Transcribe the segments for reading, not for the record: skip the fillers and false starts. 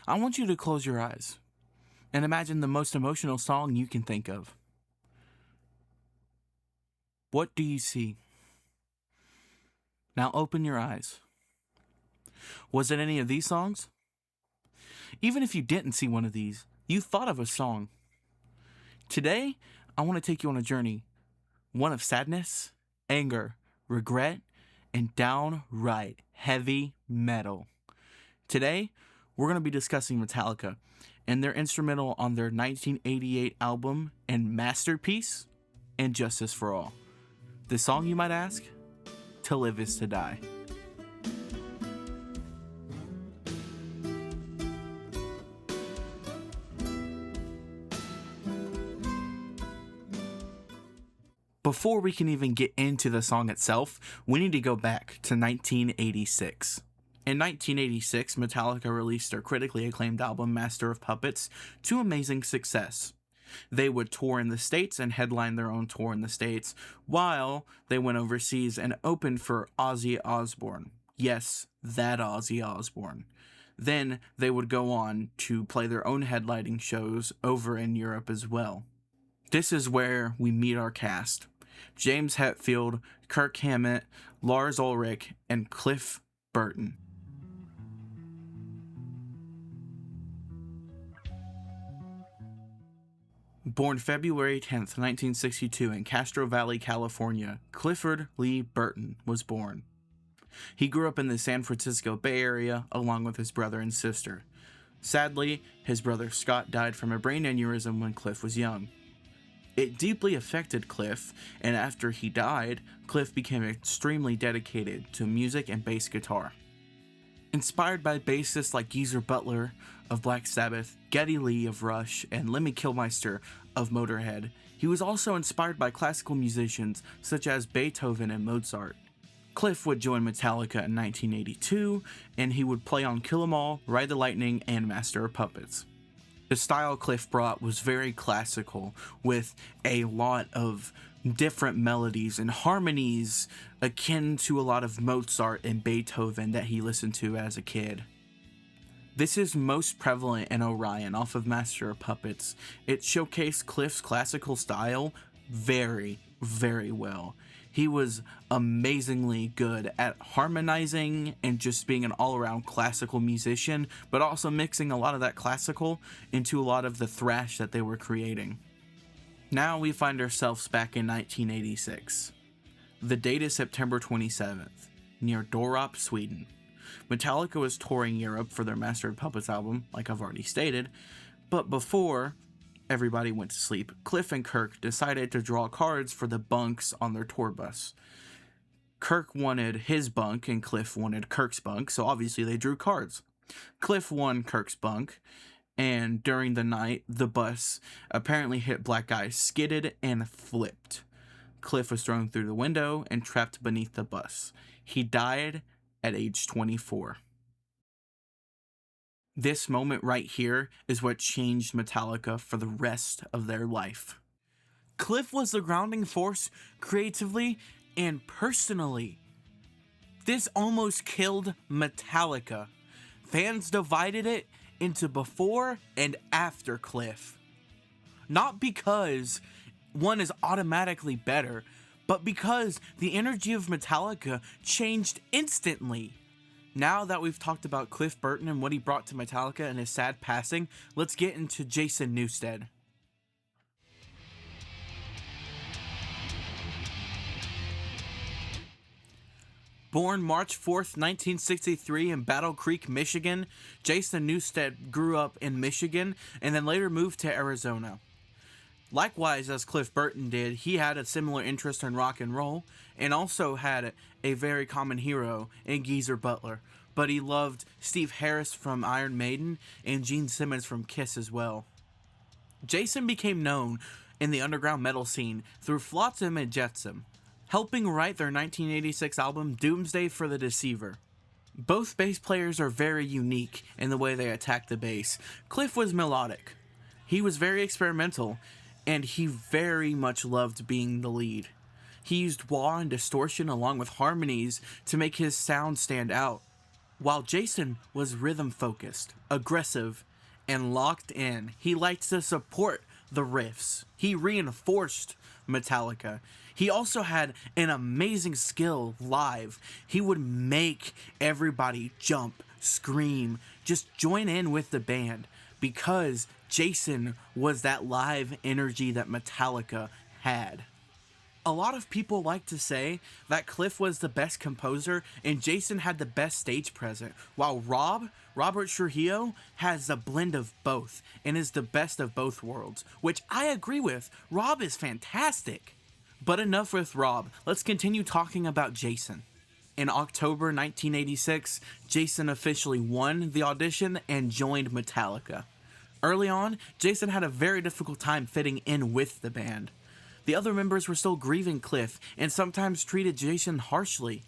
I want you to close your eyes and imagine the most emotional song you can think of. What do you see? Now open your eyes. Was it any of these songs? Even if you didn't see one of these, you thought of a song. Today, I want to take you on a journey, one of sadness, anger, regret, and downright heavy metal. Today, we're going to be discussing Metallica and their instrumental on their 1988 album and masterpiece, And Justice for All. The song, you might ask? To Live Is to Die. Before we can even get into the song itself, we need to go back to 1986. In 1986, Metallica released their critically acclaimed album Master of Puppets to amazing success. They would tour in the States and headline their own tour in the States, while they went overseas and opened for Ozzy Osbourne. Yes, that Ozzy Osbourne. Then they would go on to play their own headlining shows over in Europe as well. This is where we meet our cast. James Hetfield, Kirk Hammett, Lars Ulrich, and Cliff Burton. Born February 10th, 1962 in Castro Valley, California, Clifford Lee Burton was born. He grew up in the San Francisco Bay Area along with his brother and sister. Sadly, his brother Scott died from a brain aneurysm when Cliff was young. It deeply affected Cliff, and after he died, Cliff became extremely dedicated to music and bass guitar. Inspired by bassists like Geezer Butler of Black Sabbath, Geddy Lee of Rush, and Lemmy Kilmister of Motorhead, he was also inspired by classical musicians such as Beethoven and Mozart. Cliff would join Metallica in 1982, and he would play on Kill 'Em All, Ride the Lightning, and Master of Puppets. The style Cliff brought was very classical, with a lot of different melodies and harmonies akin to a lot of Mozart and Beethoven that he listened to as a kid. This is most prevalent in Orion off of Master of Puppets. It showcased Cliff's classical style very, very well. He was amazingly good at harmonizing and just being an all-around classical musician, but also mixing a lot of that classical into a lot of the thrash that they were creating. Now we find ourselves back in 1986. The date is September 27th, near Dorop, Sweden. Metallica was touring Europe for their Master of Puppets album, like I've already stated, but before everybody went to sleep, Cliff and Kirk decided to draw cards for the bunks on their tour bus. Kirk wanted his bunk and Cliff wanted Kirk's bunk, so obviously they drew cards. Cliff won Kirk's bunk, and during the night, the bus apparently hit black guys, skidded, and flipped. Cliff was thrown through the window and trapped beneath the bus. He died at age 24. This moment right here is what changed Metallica for the rest of their life. Cliff was the grounding force creatively and personally. This almost killed Metallica. Fans divided it into before and after Cliff. Not because one is automatically better, but because the energy of Metallica changed instantly. Now that we've talked about Cliff Burton and what he brought to Metallica and his sad passing, let's get into Jason Newsted. Born March 4th, 1963 in Battle Creek, Michigan, Jason Newsted grew up in Michigan and then later moved to Arizona. Likewise, as Cliff Burton did, he had a similar interest in rock and roll and also had a very common hero in Geezer Butler, but he loved Steve Harris from Iron Maiden and Gene Simmons from Kiss as well. Jason became known in the underground metal scene through Flotsam and Jetsam, helping write their 1986 album Doomsday for the Deceiver. Both bass players are very unique in the way they attack the bass. Cliff was melodic. He was very experimental, and he very much loved being the lead. He used wah and distortion along with harmonies to make his sound stand out. While Jason was rhythm focused, aggressive, and locked in, he liked to support the riffs. He reinforced Metallica. He also had an amazing skill live. He would make everybody jump, scream, just join in with the band because Jason was that live energy that Metallica had. A lot of people like to say that Cliff was the best composer and Jason had the best stage presence, while Robert Trujillo, has a blend of both and is the best of both worlds, which I agree with. Rob is fantastic. But enough with Rob. Let's continue talking about Jason. In October 1986, Jason officially won the audition and joined Metallica. Early on, Jason had a very difficult time fitting in with the band. The other members were still grieving Cliff and sometimes treated Jason harshly.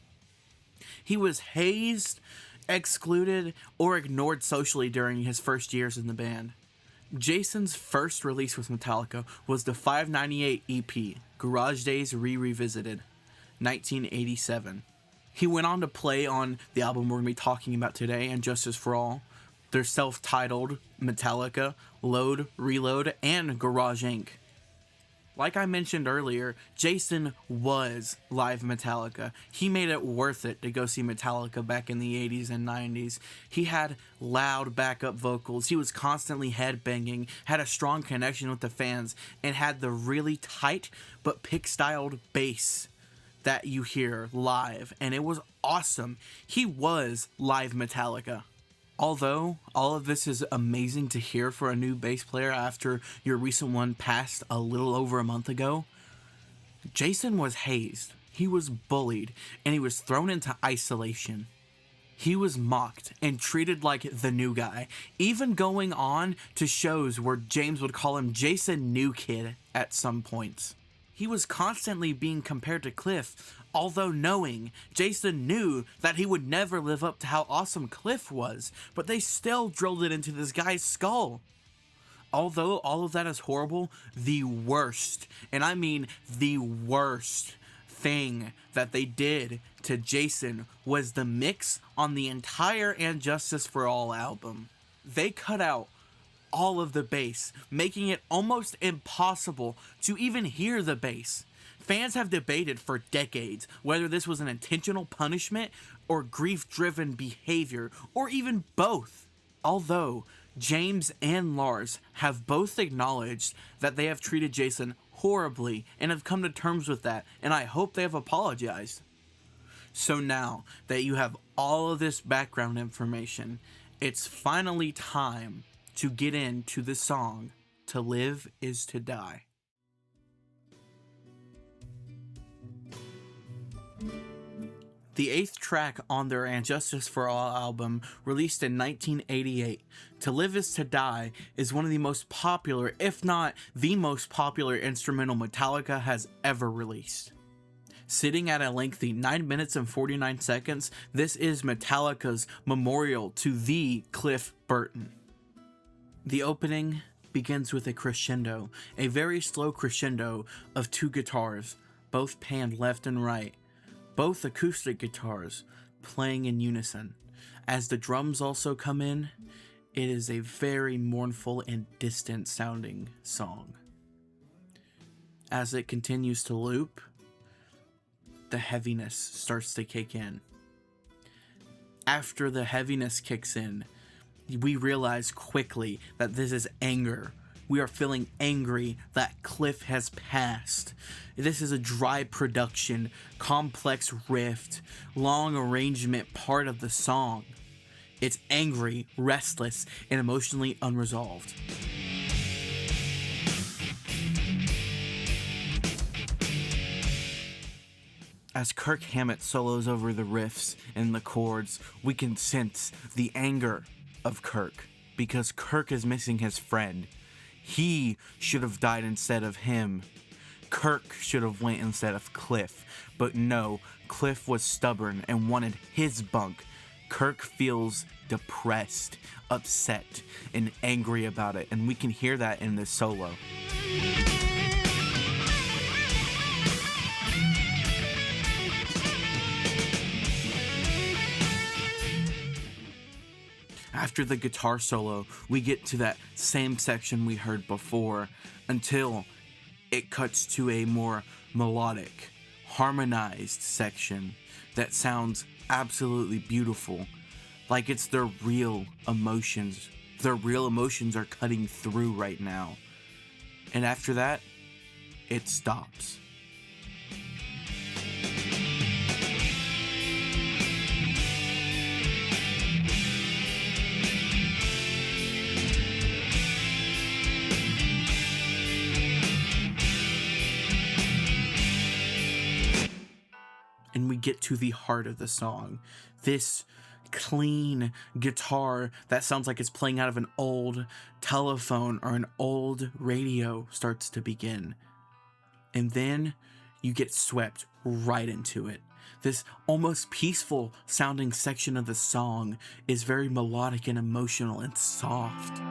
He was hazed, excluded, or ignored socially during his first years in the band. Jason's first release with Metallica was the 598 EP, Garage Days Revisited, 1987. He went on to play on the album we're going to be talking about today, and Justice for All, their self-titled Metallica, Load, Reload, and Garage Inc. Like I mentioned earlier, Jason was live Metallica. He made it worth it to go see Metallica back in the 80s and 90s. He had loud backup vocals. He was constantly headbanging, had a strong connection with the fans, and had the really tight but pick-styled bass that you hear live. And it was awesome. He was live Metallica. Although all of this is amazing to hear for a new bass player after your recent one passed a little over a month ago, Jason was hazed, he was bullied, and he was thrown into isolation. He was mocked and treated like the new guy, even going on to shows where James would call him Jason New Kid at some points. He was constantly being compared to Cliff, although knowing Jason knew that he would never live up to how awesome Cliff was, but they still drilled it into this guy's skull. Although all of that is horrible, the worst, and I mean the worst thing that they did to Jason was the mix on the entire And Justice for All album. They cut out all of the bass, making it almost impossible to even hear the bass. Fans have debated for decades whether this was an intentional punishment or grief-driven behavior, or even both. Although James and Lars have both acknowledged that they have treated Jason horribly and have come to terms with that, and I hope they have apologized. So now that you have all of this background information, it's finally time to get into the song To Live Is to Die. The 8th track on their And Justice for All album, released in 1988, To Live Is to Die, is one of the most popular, if not the most popular instrumental Metallica has ever released. Sitting at a lengthy 9 minutes and 49 seconds, this is Metallica's memorial to the Cliff Burton. The opening begins with a crescendo, a very slow crescendo of 2 guitars, both panned left and right, both acoustic guitars playing in unison. As the drums also come in, it is a very mournful and distant sounding song. As it continues to loop, the heaviness starts to kick in. After the heaviness kicks in, we realize quickly that this is anger. We are feeling angry that Cliff has passed. This is a dry production, complex riff, long arrangement part of the song. It's angry, restless, and emotionally unresolved. As Kirk Hammett solos over the riffs and the chords, we can sense the anger of Kirk, because Kirk is missing his friend. He should have died instead of him. Kirk should have went instead of Cliff. But no, Cliff was stubborn and wanted his bunk. Kirk feels depressed, upset, and angry about it, and we can hear that in this solo. After the guitar solo, we get to that same section we heard before until it cuts to a more melodic, harmonized section that sounds absolutely beautiful, like it's their real emotions. Their real emotions are cutting through right now. And after that, it stops. And we get to the heart of the song. This clean guitar that sounds like it's playing out of an old telephone or an old radio starts to begin. And then you get swept right into it. This almost peaceful sounding section of the song is very melodic and emotional and soft.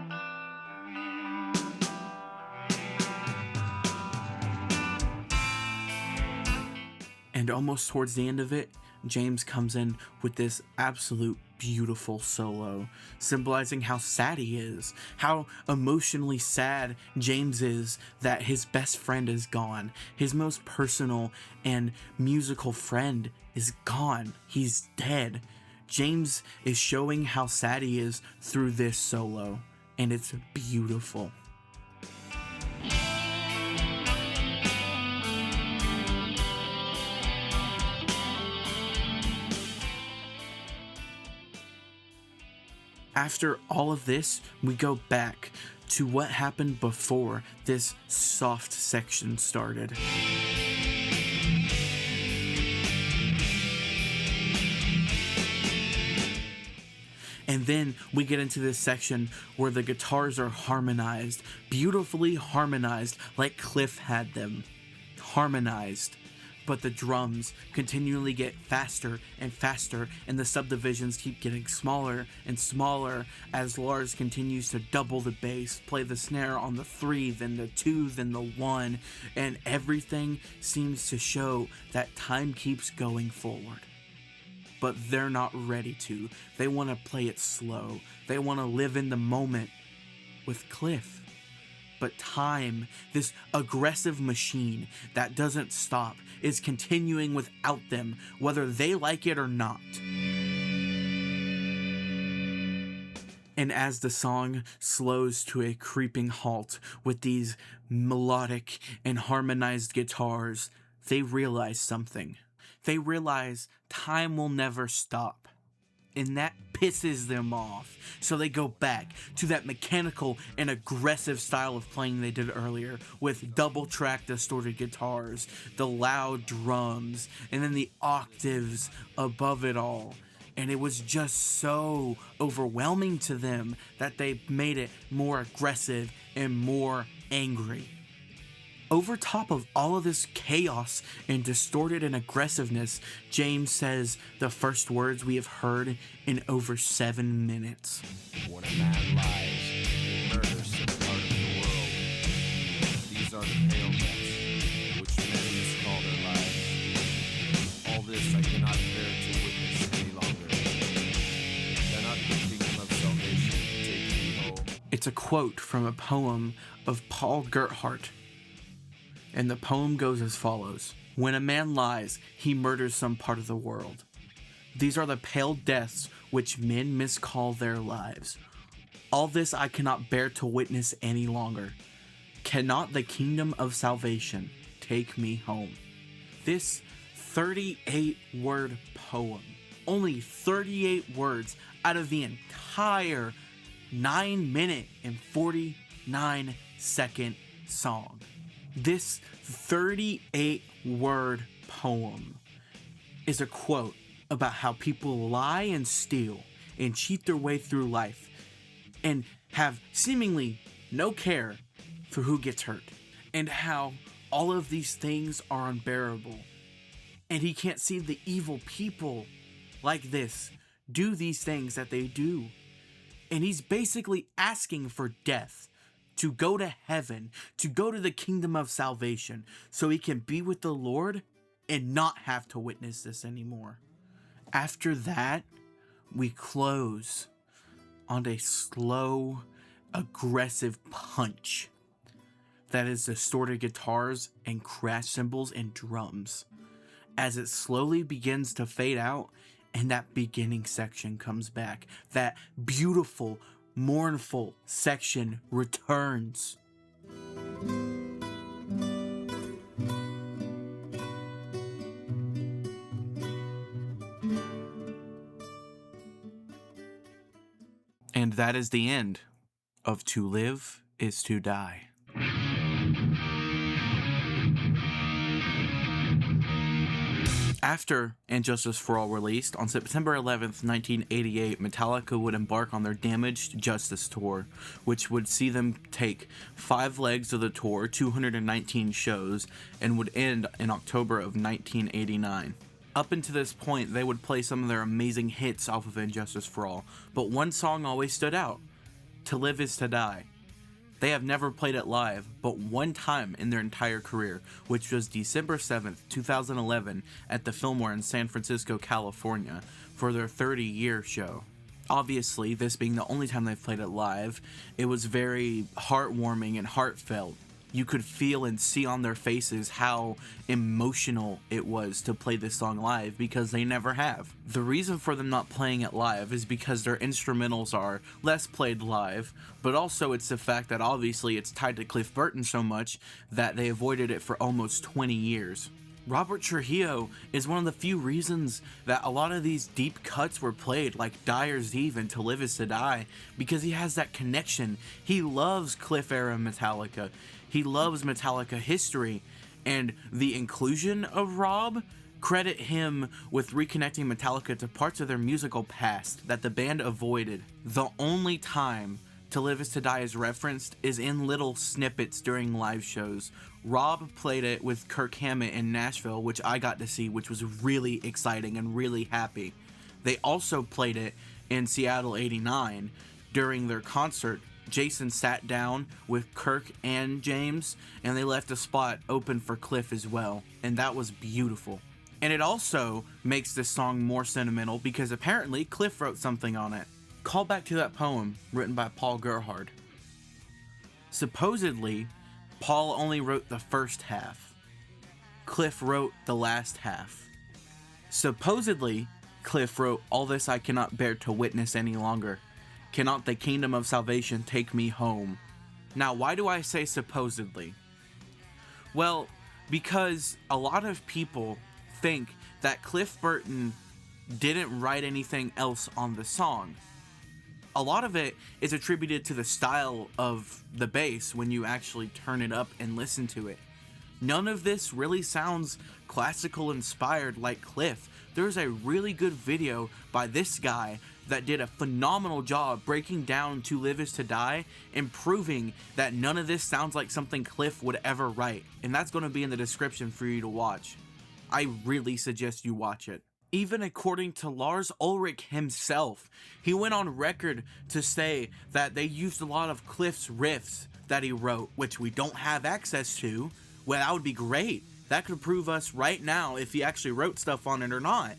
And almost towards the end of it, James comes in with this absolute beautiful solo, symbolizing how sad he is, how emotionally sad James is that his best friend is gone. His most personal and musical friend is gone. He's dead. James is showing how sad he is through this solo, and it's beautiful. After all of this, we go back to what happened before this soft section started. And then we get into this section where the guitars are harmonized, beautifully harmonized, like Cliff had them. Harmonized. But the drums continually get faster and faster, and the subdivisions keep getting smaller and smaller as Lars continues to double the bass, play the snare on the 3, then the 2, then the 1, and everything seems to show that time keeps going forward. But they're not ready to. They want to play it slow. They want to live in the moment with Cliff. But time, this aggressive machine that doesn't stop, is continuing without them, whether they like it or not. And as the song slows to a creeping halt with these melodic and harmonized guitars, they realize something. They realize time will never stop. And that pisses them off. So they go back to that mechanical and aggressive style of playing they did earlier, with double track distorted guitars, the loud drums, and then the octaves above it all. And it was just so overwhelming to them that they made it more aggressive and more angry. Over top of all of this chaos and distorted and aggressiveness, James says the first words we have heard in over 7 minutes. When a man lies, he murders some part of the world. These are the pale deaths, which men miscall their lives. All this I cannot bear to witness any longer. Cannot the kingdom of salvation take me home? It's a quote from a poem of Paul Gerhardt. And the poem goes as follows. When a man lies, he murders some part of the world. These are the pale deaths which men miscall their lives. All this I cannot bear to witness any longer. Cannot the kingdom of salvation take me home? This 38-word poem, only 38 words out of the entire 9-minute and 49-second song. This 38-word poem is a quote about how people lie and steal and cheat their way through life and have seemingly no care for who gets hurt, and how all of these things are unbearable. And he can't see the evil people like this do these things that they do. And he's basically asking for death, to go to heaven, to go to the kingdom of salvation, so he can be with the Lord and not have to witness this anymore. After that, we close on a slow, aggressive punch that is distorted guitars and crash cymbals and drums as it slowly begins to fade out and that beginning section comes back. That beautiful, mournful section returns. And that is the end of To Live Is To Die. After And Justice for All released, on September 11th, 1988, Metallica would embark on their Damaged Justice tour, which would see them take 5 legs of the tour, 219 shows, and would end in October of 1989. Up until this point, they would play some of their amazing hits off of And Justice for All, but one song always stood out: To Live Is To Die. They have never played it live, but one time in their entire career, which was December 7th, 2011, at the Fillmore in San Francisco, California, for their 30-year show. Obviously, this being the only time they've played it live, it was very heartwarming and heartfelt. You could feel and see on their faces how emotional it was to play this song live, because they never have. The reason for them not playing it live is because their instrumentals are less played live, but also it's the fact that obviously it's tied to Cliff Burton so much that they avoided it for almost 20 years. Robert Trujillo is one of the few reasons that a lot of these deep cuts were played, like Dyer's Eve and To Live Is To Die, because he has that connection. He loves Cliff era Metallica. He loves Metallica history, and the inclusion of Rob, credit him with reconnecting Metallica to parts of their musical past that the band avoided. The only time To Live Is To Die is referenced is in little snippets during live shows. Rob played it with Kirk Hammett in Nashville, which I got to see, which was really exciting and really happy. They also played it in Seattle '89 during their concert. Jason sat down with Kirk and James, and they left a spot open for Cliff as well, and that was beautiful. And it also makes this song more sentimental because apparently Cliff wrote something on it. Call back to that poem written by Paul Gerhardt. Supposedly, Paul only wrote the first half. Cliff wrote the last half. Supposedly, Cliff wrote, "All this I cannot bear to witness any longer. Cannot the kingdom of salvation take me home?" Now, why do I say supposedly? Well, because a lot of people think that Cliff Burton didn't write anything else on the song. A lot of it is attributed to the style of the bass when you actually turn it up and listen to it. None of this really sounds classical inspired like Cliff. There's a really good video by this guy that did a phenomenal job breaking down To Live Is To Die and proving that none of this sounds like something Cliff would ever write. And that's going to be in the description for you to watch. I really suggest you watch it. Even according to Lars Ulrich himself, he went on record to say that they used a lot of Cliff's riffs that he wrote, which we don't have access to. Well, that would be great. That could prove us right now if he actually wrote stuff on it or not.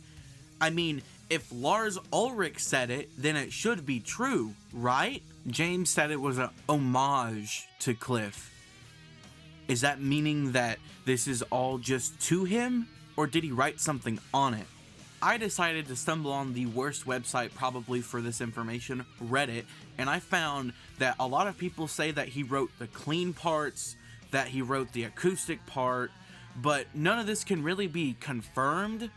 I mean, if Lars Ulrich said it, then it should be true, right? James said it was an homage to Cliff. Is that meaning that this is all just to him? Or did he write something on it? I decided to stumble on the worst website probably for this information, Reddit, and I found that a lot of people say that he wrote the clean parts, that he wrote the acoustic part, but none of this can really be confirmed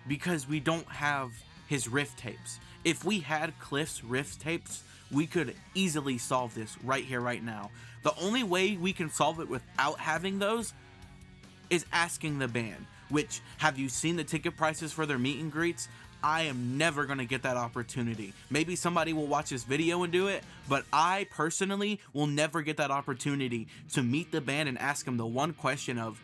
because we don't have his riff tapes. If we had Cliff's riff tapes, we could easily solve this right here, right now. The only way we can solve it without having those is asking the band. Which, have you seen the ticket prices for their meet and greets? I am never going to get that opportunity. Maybe somebody will watch this video and do it, but I personally will never get that opportunity to meet the band and ask them the one question of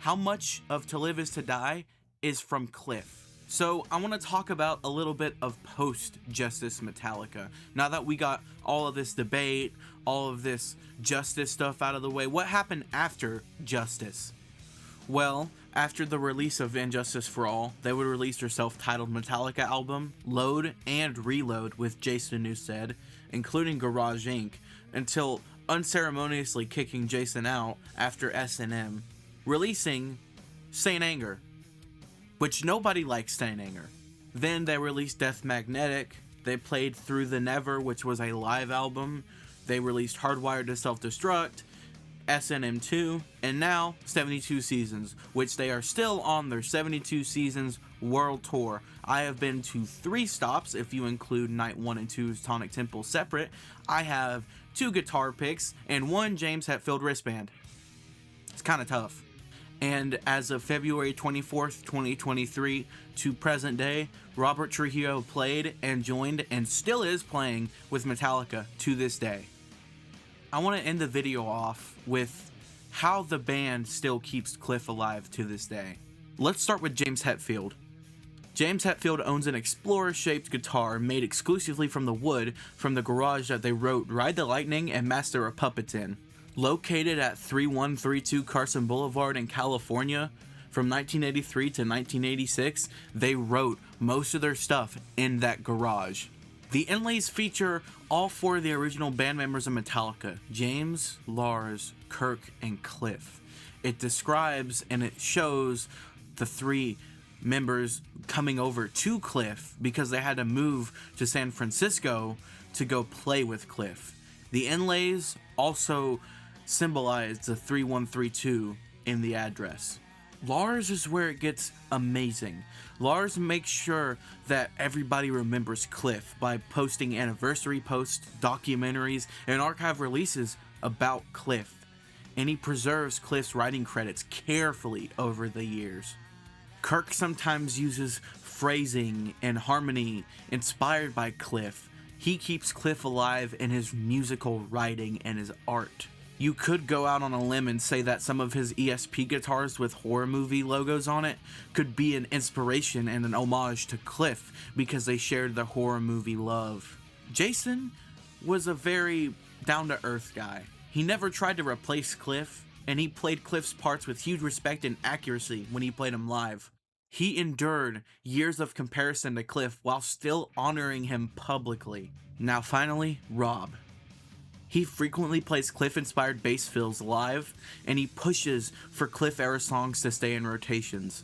how much of To Live Is To Die is from Cliff. So I want to talk about a little bit of post-Justice Metallica. Now that we got all of this debate, all of this Justice stuff out of the way, what happened after Justice? Well, after the release of And Justice for All, they would release their self-titled Metallica album, Load and Reload with Jason Newsted, including Garage Inc., until unceremoniously kicking Jason out after S&M, releasing Saint Anger, which nobody likes Saint Anger. Then they released Death Magnetic, they played Through the Never, which was a live album, they released Hardwired to Self-Destruct, S&M 2, and now 72 Seasons, which they are still on their 72 Seasons World Tour. I have been to 3 stops, if you include Night 1 and 2's Tonic Temple separate. I have 2 guitar picks and 1 James Hetfield wristband. It's kind of tough. And as of February 24th, 2023 to present day, Robert Trujillo played and joined and still is playing with Metallica to this day. I want to end the video off with how the band still keeps Cliff alive to this day. Let's start with James Hetfield. James Hetfield owns an Explorer-shaped guitar made exclusively from the wood from the garage that they wrote Ride the Lightning and Master of Puppets in. Located at 3132 Carson Boulevard in California, from 1983 to 1986, they wrote most of their stuff in that garage. The inlays feature all 4 of the original band members of Metallica, James, Lars, Kirk, and Cliff. It describes and it shows the 3 members coming over to Cliff because they had to move to San Francisco to go play with Cliff. The inlays also symbolize the 3132 in the address. Lars is where it gets amazing. Lars makes sure that everybody remembers Cliff by posting anniversary posts, documentaries, and archive releases about Cliff. And he preserves Cliff's writing credits carefully over the years. Kirk sometimes uses phrasing and harmony inspired by Cliff. He keeps Cliff alive in his musical writing and his art. You could go out on a limb and say that some of his ESP guitars with horror movie logos on it could be an inspiration and an homage to Cliff because they shared the horror movie love. Jason was a very down-to-earth guy. He never tried to replace Cliff, and he played Cliff's parts with huge respect and accuracy when he played him live. He endured years of comparison to Cliff while still honoring him publicly. Now finally, Rob. He frequently plays Cliff-inspired bass fills live, and he pushes for Cliff-era songs to stay in rotations.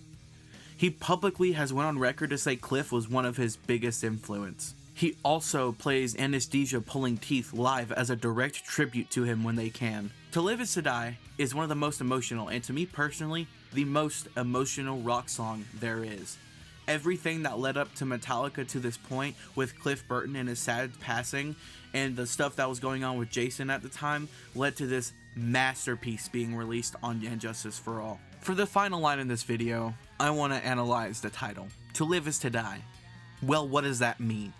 He publicly has went on record to say Cliff was one of his biggest influence. He also plays Anesthesia Pulling Teeth live as a direct tribute to him when they can. To Live Is to Die is one of the most emotional, and to me personally, the most emotional rock song there is. Everything that led up to Metallica to this point with Cliff Burton and his sad passing and the stuff that was going on with Jason at the time led to this masterpiece being released on And Justice for All. For the final line in this video, I want to analyze the title. To Live Is to Die. Well, what does that mean?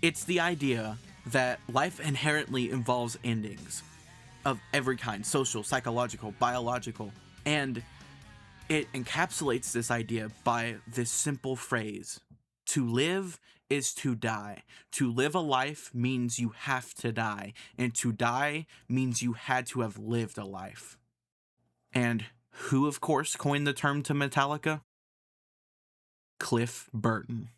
It's the idea that life inherently involves endings of every kind, social, psychological, biological, and it encapsulates this idea by this simple phrase. To live is to die. To live a life means you have to die, and to die means you had to have lived a life. And who, of course, coined the term to Metallica? Cliff Burton.